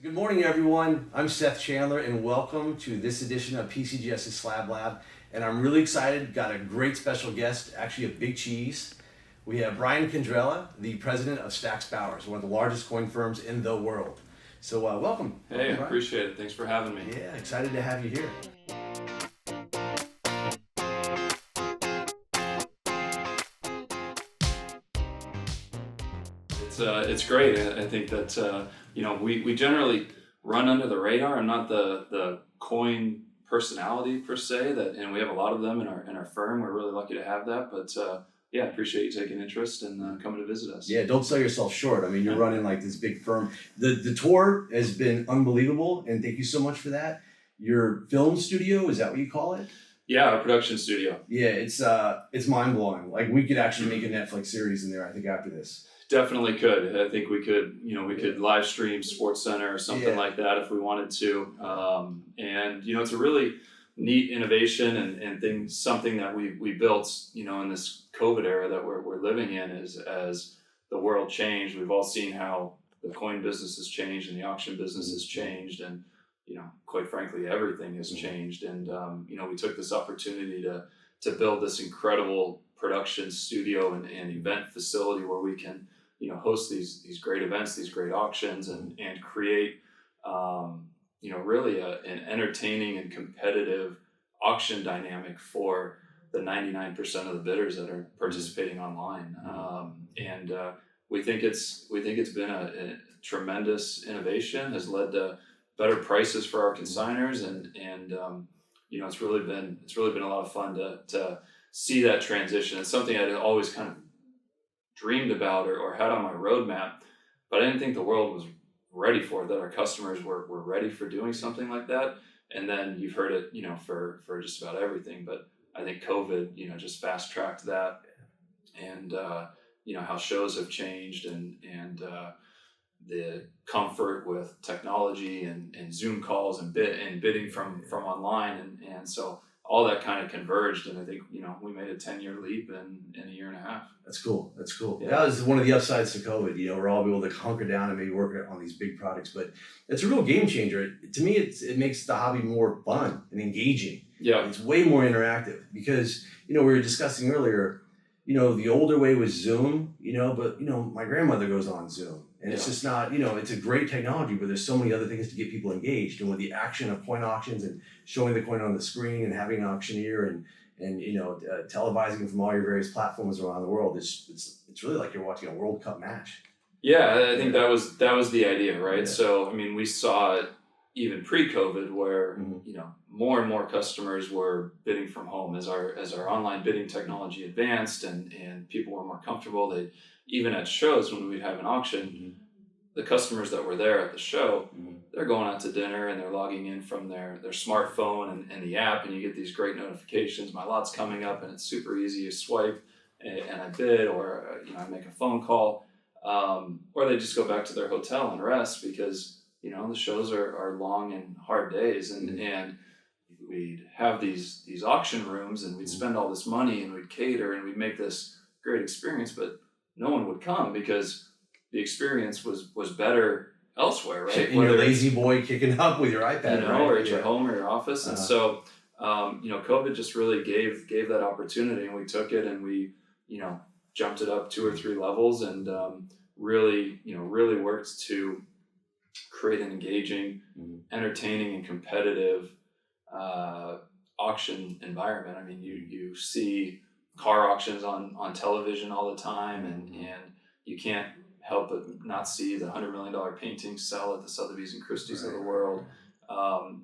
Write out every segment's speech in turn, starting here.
Good morning, everyone. I'm Seth Chandler, and welcome to this edition of PCGS's Slab Lab. And I'm really excited. Got a great special guest, actually a big cheese. We have Brian Kendrella, the president of Stax Bowers, one of the largest coin firms in the world. So welcome. Hey, I Brian. appreciate it. Thanks for having me. Yeah, excited to have you here. It's great. I think that we generally run under the radar. I'm not the coin personality per se, and we have a lot of them in our firm. We're really lucky to have that. But yeah, I appreciate you taking interest and coming to visit us. Yeah, don't sell yourself short. I mean, you're running like this big firm. The tour has been unbelievable, and thank you so much for that. Your film studio, is that what you call it? Yeah, our production studio. Yeah, it's mind blowing. Like we could actually make a Netflix series in there, I think, after this. Definitely could. I think we could live stream Sports Center or something like that if we wanted to. And it's a really neat innovation and something that we built, in this COVID era that we're living in as the world changed. We've all seen how the coin business has changed and the auction business has changed, and quite frankly, everything has changed. And we took this opportunity to build this incredible production studio and event facility where we can host these great events, these great auctions, and create really an entertaining and competitive auction dynamic for the 99% of the bidders that are participating online. And we think it's been a tremendous innovation, has led to better prices for our consignors, and it's really been a lot of fun to see that transition. It's something I'd always kind of dreamed about or had on my roadmap, but I didn't think the world was ready for it, that our customers were ready for doing something like that. And then you've heard it, for just about everything, but I think COVID, just fast tracked that, and how shows have changed and the comfort with technology and Zoom calls and bidding from online, and so all that kind of converged, and I think we made a 10-year leap in a year and a half. That's cool. Yeah. That was one of the upsides to COVID. We're all able to hunker down and maybe work on these big projects, but it's a real game changer. To me, it makes the hobby more fun and engaging. Yeah, it's way more interactive because we were discussing earlier. The older way was Zoom. But my grandmother goes on Zoom, and it's just not. It's a great technology, but there's so many other things to get people engaged. And with the action of coin auctions and showing the coin on the screen and having an auctioneer and televising from all your various platforms around the world, it's really like you're watching a World Cup match. Yeah, I think that was the idea, right? Yeah. So I mean, we saw it even pre-COVID, where more and more customers were bidding from home as our online bidding technology advanced and people were more comfortable. They even at shows when we'd have an auction, the customers that were there at the show, they're going out to dinner and they're logging in from their smartphone and the app, and you get these great notifications. My lot's coming up, and it's super easy. You swipe and I bid, or I make a phone call, or they just go back to their hotel and rest because the shows are long and hard days, and we'd have these auction rooms, and we'd spend all this money, and we'd cater, and we'd make this great experience, but no one would come because the experience was better elsewhere, right? And your lazy boy kicking up with your iPad, right? Or at your home or your office. And so, COVID just really gave that opportunity, and we took it, and we, jumped it up 2 or 3 levels, and really worked to create an engaging, entertaining, and competitive auction environment. I mean, you see car auctions on television all the time, and you can't help but not see the $100 million paintings sell at the Sotheby's and Christie's of the world.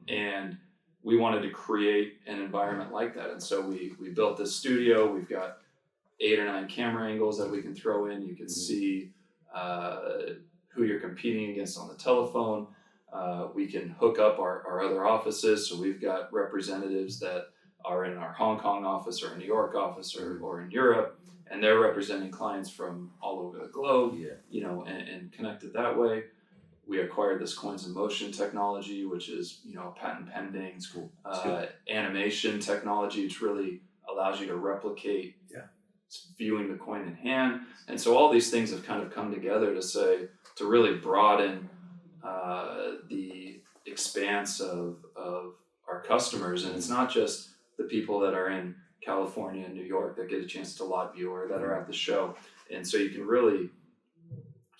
And we wanted to create an environment like that. And so we built this studio. We've got 8 or 9 camera angles that we can throw in. You can see who you're competing against on the telephone. We can hook up our other offices. So we've got representatives that are in our Hong Kong office or a New York office or in Europe, and they're representing clients from all over the globe, and connected that way. We acquired this Coins in Motion technology, which is, patent pending. It's cool. Animation technology, which really allows you to replicate viewing the coin in hand. And so all these things have kind of come together to really broaden the expanse of our customers, and it's not just the people that are in California and New York that get a chance to lot view or that are at the show, and so you can really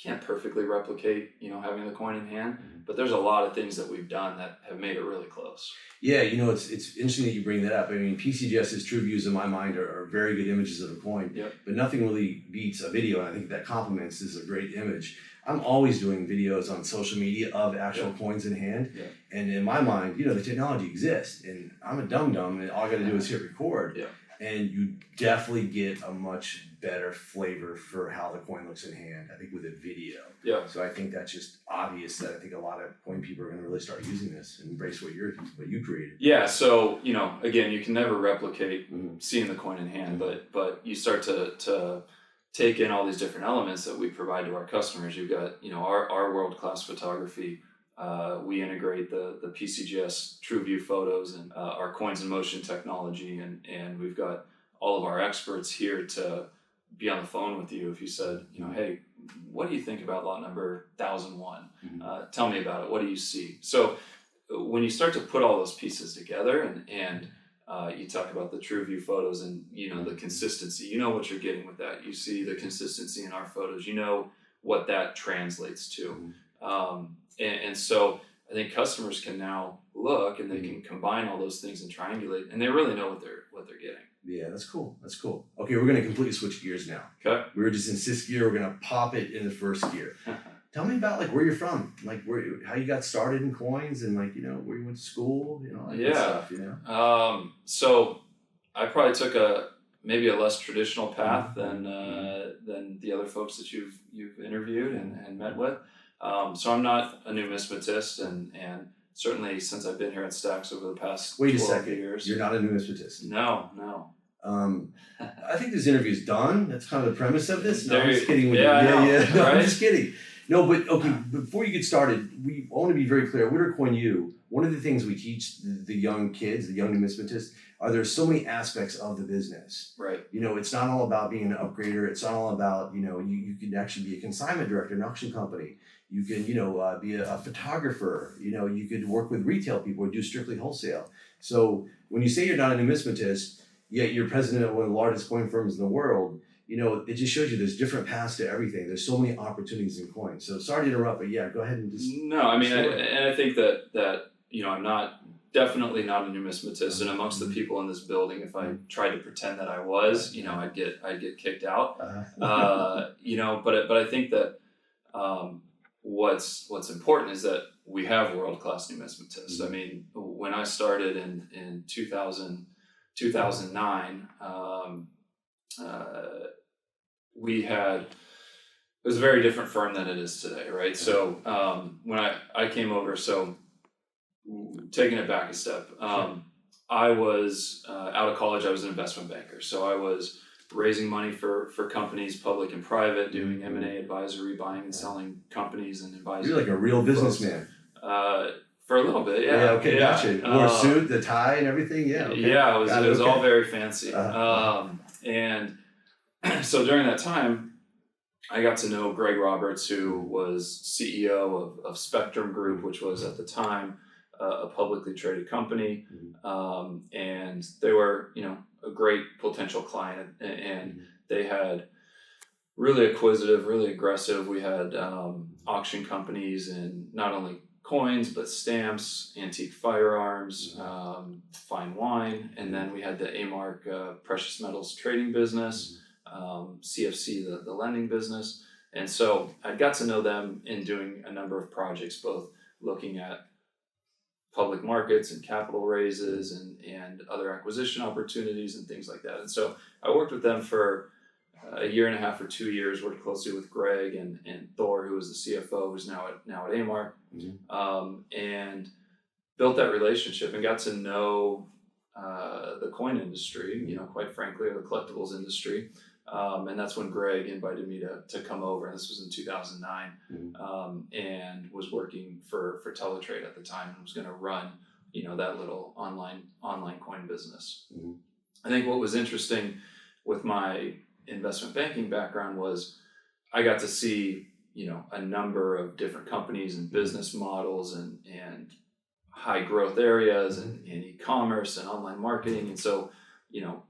can't perfectly replicate, having the coin in hand, but there's a lot of things that we've done that have made it really close. Yeah, it's interesting that you bring that up. I mean, PCGS's true views in my mind are very good images of a coin, Yep. but nothing really beats a video, and I think that complements this is a great image. I'm always doing videos on social media of actual coins in hand, and in my mind, the technology exists, and I'm a dum-dum, and all I gotta do is hit record. Yeah. And you definitely get a much better flavor for how the coin looks in hand, I think, with a video. Yeah. So I think that's just obvious that I think a lot of coin people are going to really start using this and embrace what you created. Yeah. So, again, you can never replicate seeing the coin in hand, but you start to take in all these different elements that we provide to our customers. You've got, our world-class photography. We integrate the PCGS TrueView photos and our coins in motion technology, and we've got all of our experts here to be on the phone with you if you said, hey, what do you think about lot number 1001? Tell me about it. What do you see? So when you start to put all those pieces together and you talk about the TrueView photos and the consistency, what you're getting with that. You see the consistency in our photos. What that translates to. And so I think customers can now look and they can combine all those things and triangulate, and they really know what they're getting. Yeah, that's cool. Okay, we're going to completely switch gears now. Okay. We were just in 6th gear. We're going to pop it in the 1st gear. Tell me about where you're from, how you got started in coins, and where you went to school, that stuff. So I probably took maybe a less traditional path than the other folks that you've interviewed and met with. So I'm not a numismatist, and certainly since I've been here at Stax over the past 12 years. You're not a numismatist? No. I think this interview is done. That's kind of the premise of this. No, I'm just kidding. No, right? I'm just kidding. No, but okay, before you get started, I want to be very clear. We're at Coin U. One of the things we teach the young kids, the young numismatists, there's so many aspects of the business. Right. It's not all about being an upgrader. It's not all about, you can actually be a consignment director in an auction company. You can, be a photographer. You could work with retail people or do strictly wholesale. So when you say you're not a numismatist, yet you're president of one of the largest coin firms in the world, it just shows you there's different paths to everything. There's so many opportunities in coins. So sorry to interrupt, but go ahead and just. No, I mean, I think that I'm definitely not a numismatist, and amongst the people in this building, if I tried to pretend that I was, I'd get kicked out. But I think that what's important is that we have world-class numismatists. I mean, when I started in 2009, it was a very different firm than it is today, right? So when I came over, so taking it back a step, I was out of college. I was an investment banker, so I was raising money for companies, public and private, doing M&A advisory, buying and selling companies and advisory. You're like a real businessman. For a little bit, yeah. Okay, gotcha. Wore a suit, the tie, and everything. Yeah. Okay. Yeah, it was all very fancy. And so during that time, I got to know Greg Roberts, who was CEO of Spectrum Group, which was at the time a publicly traded company, and they were, a great potential client, and they had really acquisitive, really aggressive. We had auction companies in not only coins but stamps, antique firearms, fine wine, and then we had the A-Mark precious metals trading business, CFC the lending business, and so I got to know them in doing a number of projects, both looking at public markets and capital raises and other acquisition opportunities and things like that. And so I worked with them for a year and a half or 2 years, worked closely with Greg and Thor, who was the CFO, who's now at A-Mark, and built that relationship and got to know the coin industry, quite frankly, or the collectibles industry. And that's when Greg invited me to come over, and this was in 2009, and was working for Teletrade at the time, and was going to run, that little online coin business. I think what was interesting with my investment banking background was I got to see a number of different companies and business models and high growth areas and e-commerce and online marketing. And so,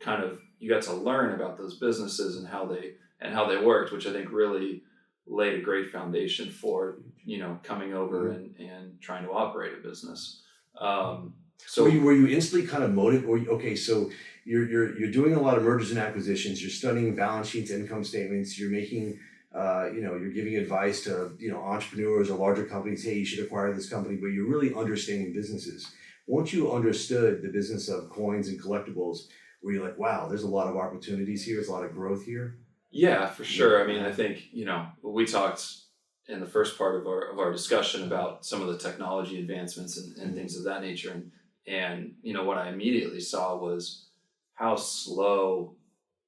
kind of you got to learn about those businesses and how they worked, which I think really laid a great foundation for, coming over and trying to operate a business. So were you instantly kind of motivated? Okay, so you're doing a lot of mergers and acquisitions. You're studying balance sheets, income statements. You're making, you're giving advice to entrepreneurs or larger companies. Hey, you should acquire this company. But you're really understanding businesses. Once you understood the business of coins and collectibles, were you like, wow, there's a lot of opportunities here. There's a lot of growth here. Yeah, for sure. I mean, I think we talked in the first part of our discussion about some of the technology advancements and things of that nature, and what I immediately saw was how slow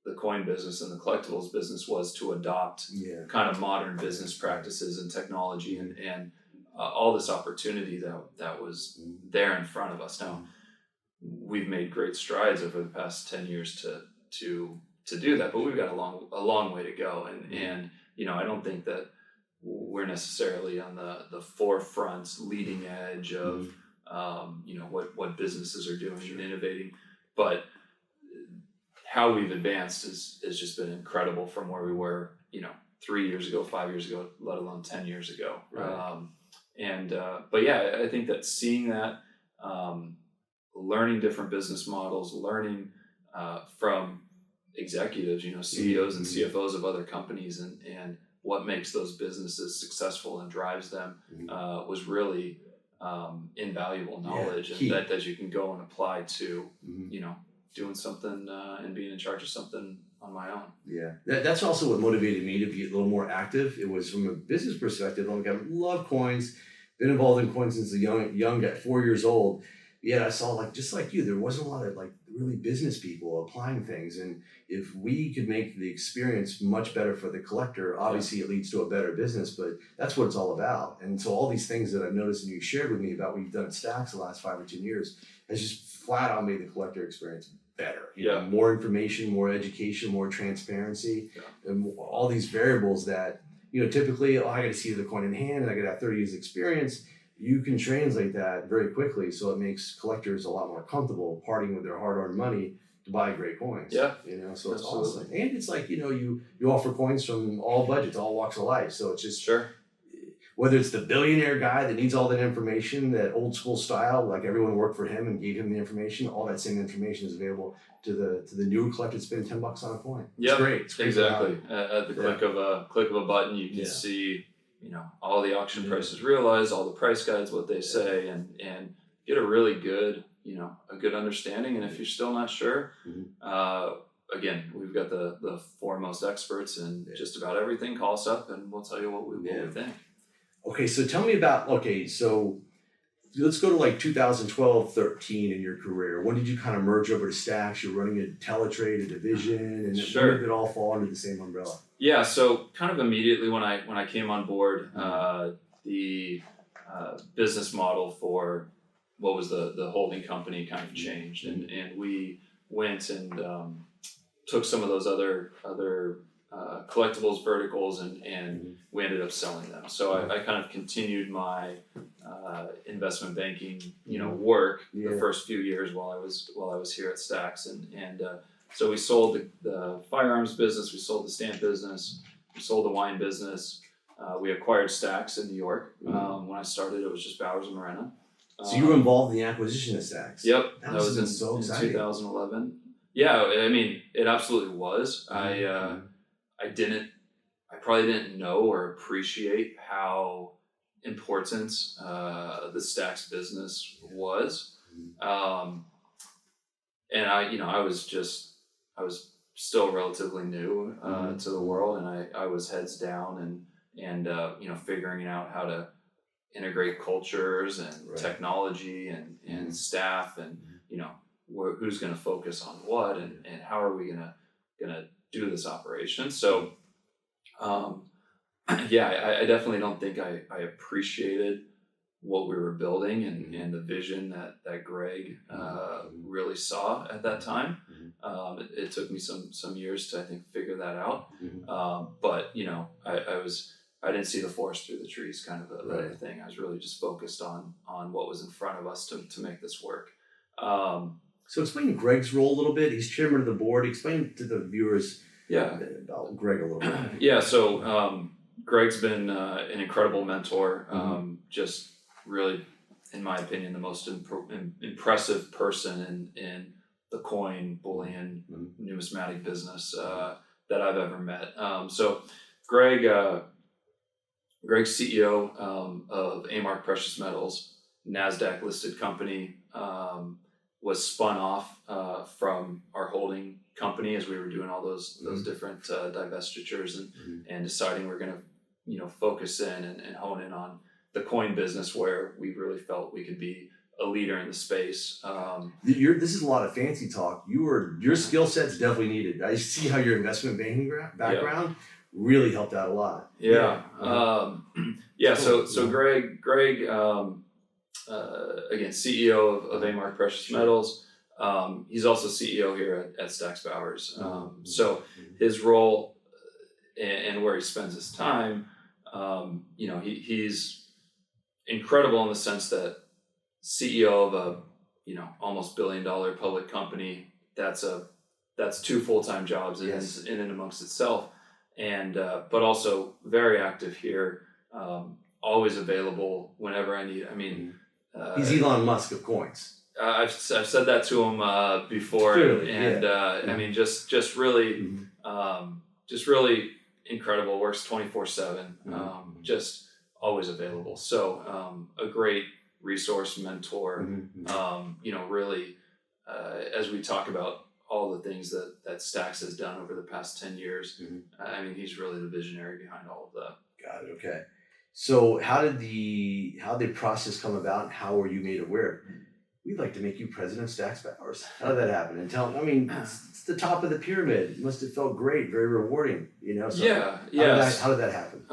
the coin business and the collectibles business was to adopt kind of modern business practices and technology and all this opportunity that was there in front of us. Now, we've made great strides over the past 10 years to do that, but we've got a long way to go, and I don't think that we're necessarily on the forefront, leading edge of what businesses are doing and innovating, but how we've advanced has just been incredible from where we were 3 years ago, 5 years ago, let alone 10 years ago. Right. But yeah, I think that seeing that, learning different business models, learning from executives, CEOs and CFOs of other companies, and what makes those businesses successful and drives them was really invaluable knowledge, and that you can go and apply to doing something and being in charge of something on my own. Yeah, that's also what motivated me to be a little more active. It was from a business perspective. Like, I love coins, been involved in coins since a young at 4 years old. Yet I saw, just like you, there wasn't a lot of really business people applying things. And if we could make the experience much better for the collector, obviously it leads to a better business, but that's what it's all about. And so all these things that I've noticed and you shared with me about what you've done at Stacks the last 5 or 10 years has just flat out made the collector experience better. More information, more education, more transparency, and all these variables that, typically, I got to see the coin in hand and I got to have 30 years experience. You can translate that very quickly, so it makes collectors a lot more comfortable parting with their hard-earned money to buy great coins. Yeah. So it's awesome. And it's you offer coins from all budgets, all walks of life. So it's just whether it's the billionaire guy that needs all that information, that old school style, like everyone worked for him and gave him the information, all that same information is available to the newer collector to spend $10 on a coin. It's great. It's great. Exactly. At the click of a button, you can see all the auction prices realized, all the price guides, what they say, and get a really good, a good understanding. And if you're still not sure, again, we've got the foremost experts in just about everything. Call us up and we'll tell you what we think. Okay, so tell me about, so let's go to 2012, 13 in your career. When did you kind of merge over to Stacks? You're running a teletrade, a division, and when did it all fall under the same umbrella? Yeah, so kind of immediately when I came on board, the business model for what was the holding company kind of changed, and we went and took some of those other collectibles verticals and we ended up selling them. So I kind of continued my investment banking work the first few years while I was here at Stacks, and so we sold the firearms business, we sold the stamp business, we sold the wine business. We acquired Stacks in New York. When I started, it was just Bowers and Morena. So you were involved in the acquisition of Stacks. Yep, that was in 2011. Yeah, I mean, it absolutely was. I probably didn't know or appreciate how important the Stacks business was. And I was still relatively new to the world, and I was heads down and figuring out how to integrate cultures and technology and staff and who's going to focus on what and how are we gonna do this operation. So I definitely don't think I appreciated what we were building and the vision that Greg really saw at that time. It took me some years to, I think, figure that out. But I I didn't see the forest through the trees kind of a Right. thing. I was really just focused on what was in front of us to make this work. So explain Greg's role a little bit. He's chairman of the board. Explain to the viewers Yeah. about Greg a little bit. Yeah, so Greg's been an incredible mentor, just really, in my opinion, the most impressive person in the coin, bullion, numismatic business that I've ever met. So Greg's CEO of A-Mark Precious Metals, NASDAQ listed company, was spun off from our holding company as we were doing all those different divestitures and deciding we're going to focus in and hone in on the coin business where we really felt we could be a leader in the space. This is a lot of fancy talk. Your skill set's definitely needed. I see how your investment banking background really helped out a lot. Yeah. So Greg, again, CEO of A-Mark Precious Metals. He's also CEO here at Stack's Bowers. So his role and where he spends his time, he's incredible in the sense that CEO of a almost $1 billion public company. That's 2 full-time jobs in and amongst itself, and but also very active here, always available whenever I need. I mean, he's Elon Musk of coins. I've said that to him before, clearly, and I mean, just really incredible. Works 24/7. Just always available. So a great resource, mentor. Really, as we talk about all the things that Stacks has done over the past 10 years, I mean, he's really the visionary behind all of that. Got it. Okay. So how did the process come about, and how were you made aware? We'd like to make you president of Stack's Bowers. How did that happen? And tell me, I mean, it's the top of the pyramid. It must have felt great, very rewarding, So how did that happen?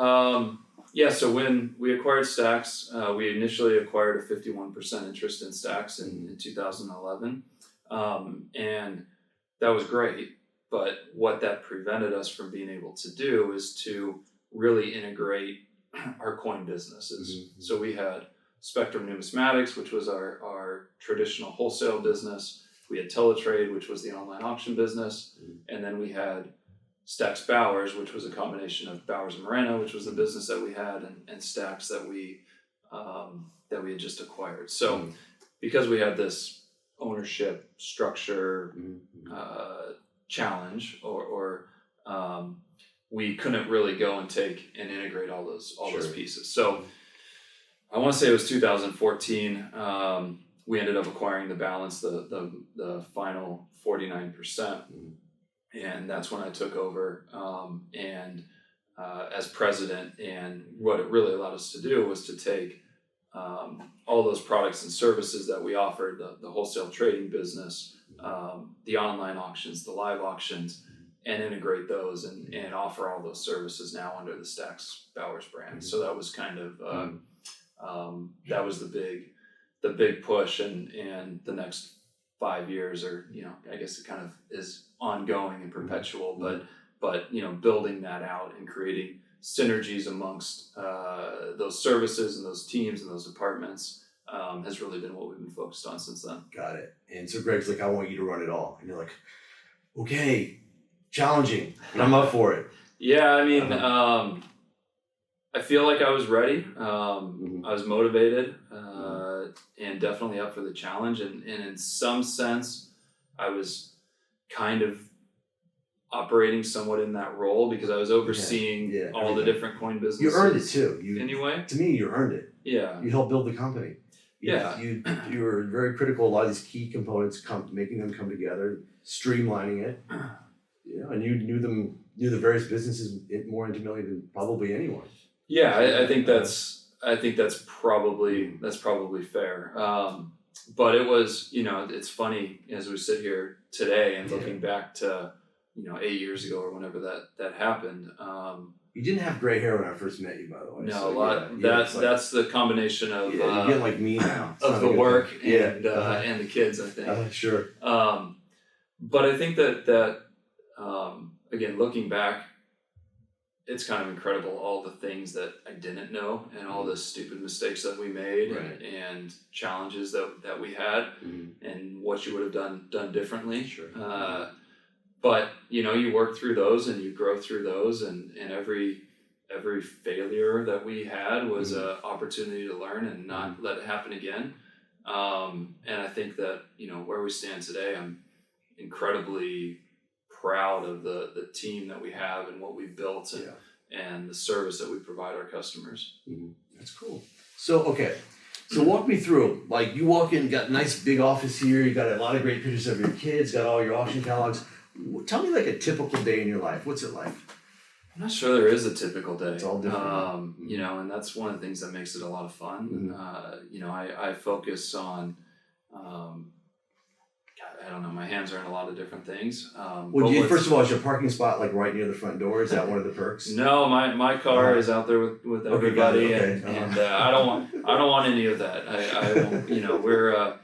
So when we acquired Stacks, we initially acquired a 51% interest in Stacks in 2011. And that was great. But what that prevented us from being able to do is to really integrate our coin businesses. So we had Spectrum Numismatics, which was our traditional wholesale business. We had Teletrade, which was the online auction business. And then we had Stack's Bowers, which was a combination of Bowers and Moreno, which was the business that we had, and Stacks that we had just acquired. So because we had this ownership structure challenge, or we couldn't really go and take and integrate all those pieces. So I want to say it was 2014. We ended up acquiring the balance, the final 49%. And that's when I took over as president. And what it really allowed us to do was to take all those products and services that we offered, the wholesale trading business, the online auctions, the live auctions, and integrate those and offer all those services now under the Stack's Bowers brand. So that was kind of that was the big push, and the next 5 years, or I guess it kind of is ongoing and perpetual, but building that out and creating synergies amongst those services and those teams and those departments has really been what we've been focused on since then. Got it. And so Greg's like, I want you to run it all, and you're like, okay, challenging, and I'm up for it. Yeah, I mean, I feel like I was ready. I was motivated, and definitely up for the challenge. And in some sense, I was kind of operating somewhat in that role because I was overseeing all the different coin businesses. You earned it too. Anyway, to me, you earned it. Yeah. You helped build the company. You were very critical of a lot of these key components, making them come together, streamlining it. And you knew the various businesses more intimately than probably anyone. Yeah, I think that's probably fair. But it was, it's funny as we sit here today and looking back to 8 years ago or whenever that happened. You didn't have gray hair when I first met you, by the way. No, so, a lot. That's the combination of you're getting like me now. Of the work and the kids, I think. Sure. But I think that again, looking back, it's kind of incredible all the things that I didn't know and all the stupid mistakes that we made and challenges that we had and what you would have done differently. Sure. But you work through those and you grow through those, and every failure that we had was an opportunity to learn and not let it happen again. And I think that where we stand today, I'm incredibly proud of the team that we have and what we've built and the service that we provide our customers. That's cool. So walk me through, like, you walk in, got a nice big office here, you got a lot of great pictures of your kids, got all your auction catalogs. Tell me like a typical day in your life. What's it like? I'm not sure there is a typical day. It's all different. And that's one of the things that makes it a lot of fun. I focus on, I don't know, my hands are in a lot of different things. First of all, is your parking spot like right near the front door? Is that one of the perks? No, my car is out there with everybody, and I don't want any of that. I won't, we're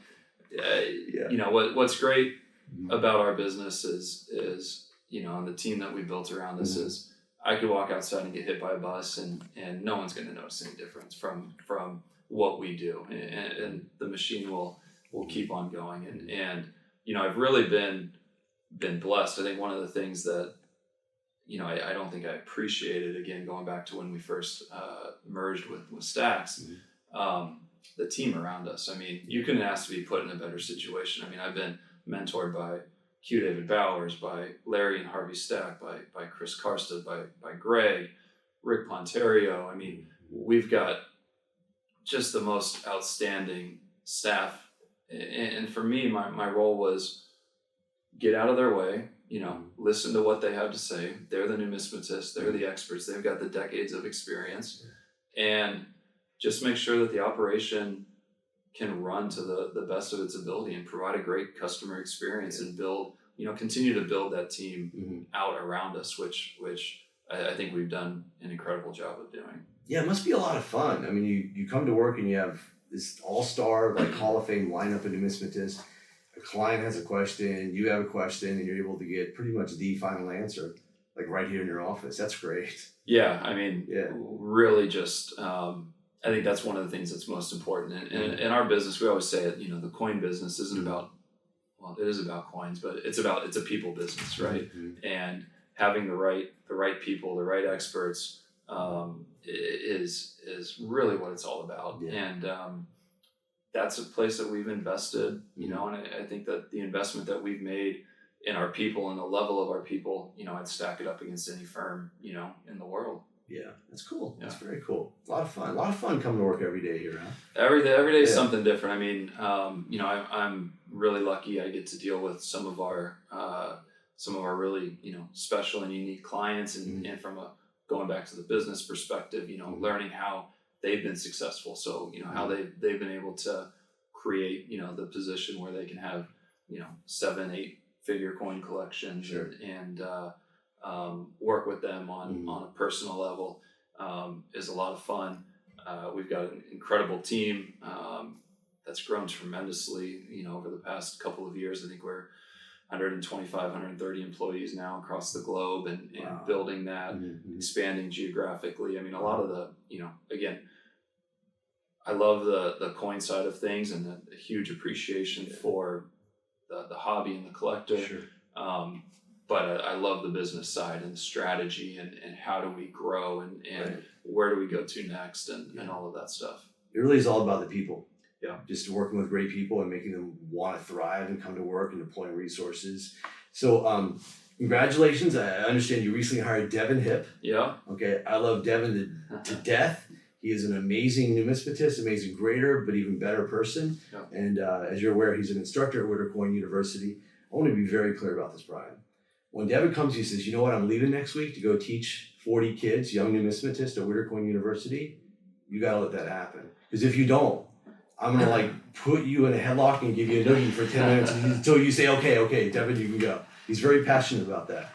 what's great about our business is and the team that we built around us is I could walk outside and get hit by a bus and no one's going to notice any difference from what we do, and the machine will keep on going, and I've really been blessed. I think one of the things that I don't think I appreciated, again going back to when we first merged with Stacks, the team around us. I mean, you couldn't ask to be put in a better situation. I mean, I've been mentored by Q David Bowers, by Larry and Harvey Stack, by Chris Karstad, by Greg, Rick Ponterio. I mean, we've got just the most outstanding staff. And for me, my role was get out of their way, listen to what they have to say. They're the numismatists, they're the experts, they've got the decades of experience, and just make sure that the operation can run to the best of its ability and provide a great customer experience and build, continue to build that team out around us, which I think we've done an incredible job of doing. Yeah, it must be a lot of fun. I mean, you come to work and you have this all-star, like, Hall of Fame lineup of numismatists. A client has a question, you have a question, and you're able to get pretty much the final answer, like, right here in your office. That's great. Yeah, I mean, really just, I think that's one of the things that's most important. And in our business, we always say it, the coin business isn't about, well, it is about coins, but it's a people business, right? And having the right people, the right experts, is really what it's all about. And that's a place that we've invested, and I think that the investment that we've made in our people and the level of our people, I'd stack it up against any firm, in the world. Yeah, that's cool. Yeah. That's very cool. A lot of fun coming to work every day here, huh? Every day is something different. I mean, I'm really lucky. I get to deal with some of our really, special and unique clients, and from going back to the business perspective, learning how they've been successful. So, how they've been able to create, the position where they can have, 7-8 figure coin collections and work with them on a personal level is a lot of fun. We've got an incredible team that's grown tremendously, over the past couple of years. I think we're 125, 130 employees now across the globe, and building that, expanding geographically. I mean, a lot of the, again, I love the coin side of things and the huge appreciation for the hobby and the collector. But I love the business side and the strategy and how do we grow and where do we go to next and all of that stuff. It really is all about the people. Yeah. Just working with great people and making them want to thrive and come to work and deploying resources. So congratulations. I understand you recently hired Devin Hipp. Yeah. Okay. I love Devin to death. He is an amazing numismatist, amazing grader, but even better person. Yeah. And as you're aware, he's an instructor at Whittier Coin University. I want to be very clear about this, Brian. When Devin comes, he says, you know what, I'm leaving next week to go teach 40 kids, young numismatists at Whittier Coin University. You got to let that happen. Because if you don't, I'm going to put you in a headlock and give you a noogie for 10 minutes until you say, okay, Devin, you can go. He's very passionate about that.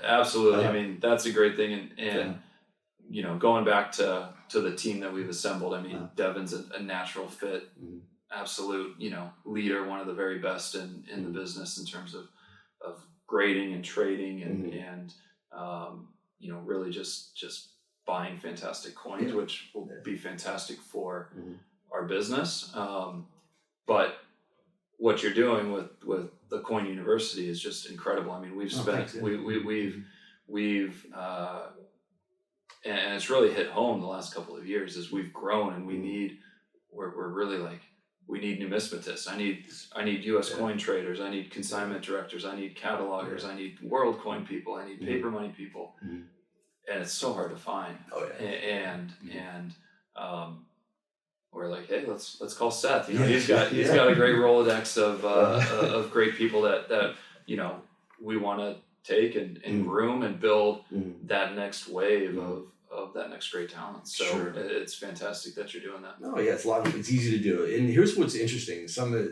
Absolutely. I mean, that's a great thing. And going back to the team that we've assembled, I mean, Devin's a natural fit, absolute, leader, one of the very best in the business in terms of grading and trading and really just buying fantastic coins, which will be fantastic for our business. But what you're doing with the Coin University is just incredible. I mean, we've spent we've and it's really hit home the last couple of years as we've grown, and we're really like, we need numismatists. I need U.S. coin traders. I need consignment directors. I need catalogers. I need world coin people. I need paper money people. And it's so hard to find. And we're like, hey, let's call Seth. He's got a great Rolodex of great people that we want to take and groom and build that next wave of that next great talent. So it's fantastic that you're doing that. Oh yeah, it's easy to do. And here's what's interesting. Some of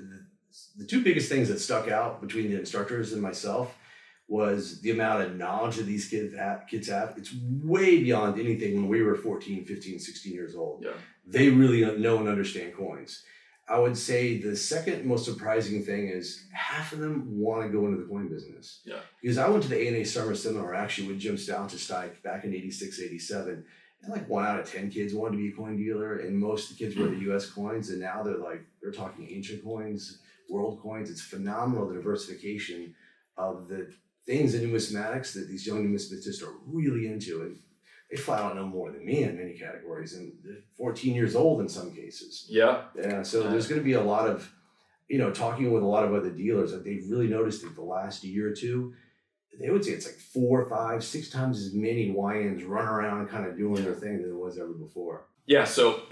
the two biggest things that stuck out between the instructors and myself was the amount of knowledge that these kids have. It's way beyond anything when we were 14, 15, 16 years old. Yeah. They really know and understand coins. I would say the second most surprising thing is half of them want to go into the coin business. Yeah. Because I went to the A&A Summer Seminar actually with Jim Stoutenstein back in 86, 87. And like 1 out of 10 kids wanted to be a coin dealer, and most of the kids were the US coins, and now they're talking ancient coins, world coins. It's phenomenal, the diversification of the things in numismatics that these young numismatists are really into. And they flat out know more than me in many categories, and they're 14 years old in some cases. Yeah. Yeah. So there's going to be a lot of, talking with a lot of other dealers, like they've really noticed that the last year or two, they would say it's like 4, 5, 6 times as many YNs run around kind of doing their thing than it was ever before. Yeah. So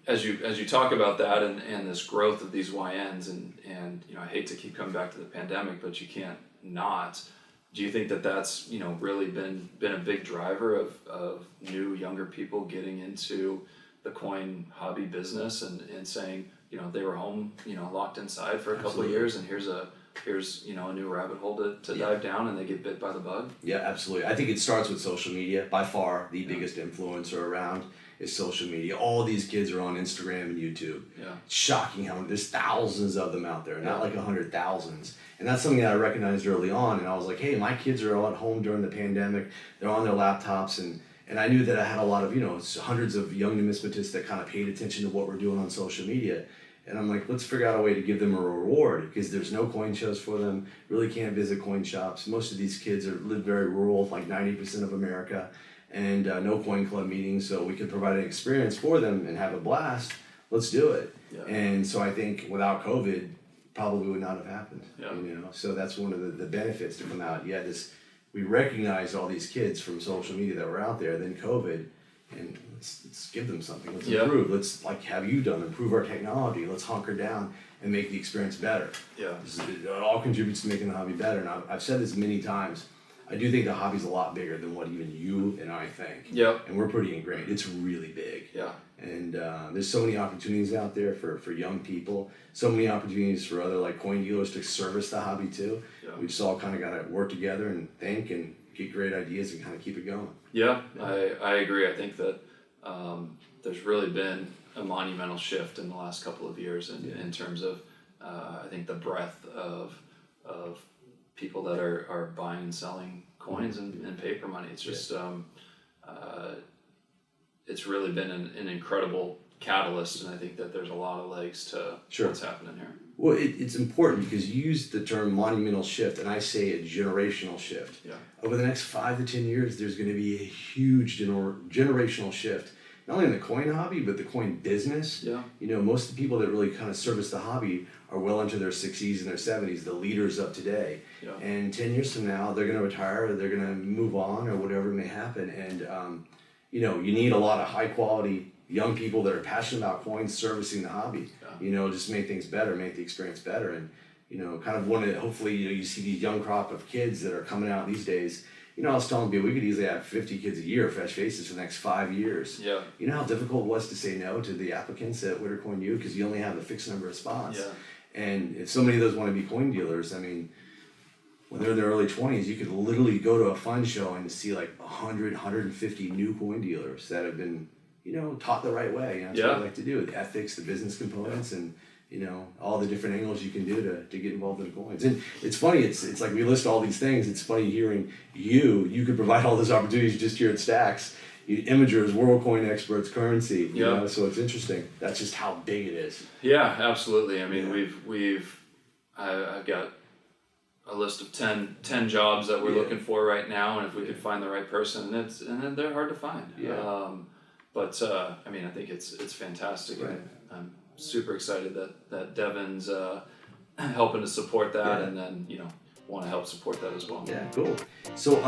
as you talk about that and this growth of these YNs and I hate to keep coming back to the pandemic, but you can't not. Do you think that that's really been a big driver of new younger people getting into the coin hobby business and saying they were home locked inside for a couple of years, and here's a new rabbit hole to dive down, and they get bit by the bug? Yeah, absolutely. I think it starts with social media. By far the biggest influencer around is social media. All these kids are on Instagram and YouTube. Yeah. It's shocking how there's thousands of them out there, not like 100,000s. And that's something that I recognized early on. And I was like, hey, my kids are all at home during the pandemic. They're on their laptops. And I knew that I had a lot of, hundreds of young numismatists that kind of paid attention to what we're doing on social media. And I'm like, let's figure out a way to give them a reward, because there's no coin shows for them, really can't visit coin shops. Most of these kids live very rural, like 90% of America, and no coin club meetings. So we could provide an experience for them and have a blast. Let's do it. Yeah. And so I think without COVID, probably would not have happened. Yeah. So that's one of the benefits to come out. Yeah, we recognized all these kids from social media that were out there, then COVID, and let's give them something. Let's improve. Let's have you done, improve our technology. Let's hunker down and make the experience better. Yeah. It all contributes to making the hobby better. And I've said this many times. I do think the hobby's a lot bigger than what even you and I think. Yep. And we're pretty ingrained. It's really big. Yeah. And there's so many opportunities out there for young people. So many opportunities for other coin dealers to service the hobby too. Yeah. We just all kind of got to work together and think and get great ideas and kind of keep it going. Yeah, I agree. I think that there's really been a monumental shift in the last couple of years in terms of I think the breadth of people that are buying and selling coins and paper money. It's just it's really been an incredible catalyst, and I think that there's a lot of legs to what's happening here. Well, it's important because you use the term monumental shift, and I say a generational shift. Yeah. Over the next 5 to 10 years, there's going to be a huge generational shift, not only in the coin hobby, but the coin business. Yeah. Most of the people that really kind of service the hobby are well into their 60s and their 70s, the leaders of today. Yeah. And 10 years from now, they're going to retire, or they're going to move on, or whatever may happen. And, you need a lot of high quality young people that are passionate about coins servicing the hobby. Yeah. Just make things better, make the experience better. And, kind of hopefully, you see these young crop of kids that are coming out these days. I was telling people we could easily have 50 kids a year fresh faces for the next 5 years. Yeah. You know how difficult it was to say no to the applicants at Wintercoin U because you only have a fixed number of spots. Yeah. And if so many of those want to be coin dealers, I mean, when they're in their early 20s, you could literally go to a fun show and see 100, 150 new coin dealers that have been, taught the right way. That's what I like to do, the ethics, the business components, and you know, all the different angles you can do to get involved in coins. And it's funny, it's like we list all these things. It's funny hearing you could provide all those opportunities just here at Stacks. Imagers, world coin experts, currency, you know, so it's interesting. That's just how big it is. Yeah, absolutely. I mean, I've got a list of 10 jobs that we're looking for right now, and if we could find the right person, and then they're hard to find. But I mean, I think it's fantastic. Right. I'm super excited that Devin's helping to support that, and then want to help support that as well. Yeah, cool. So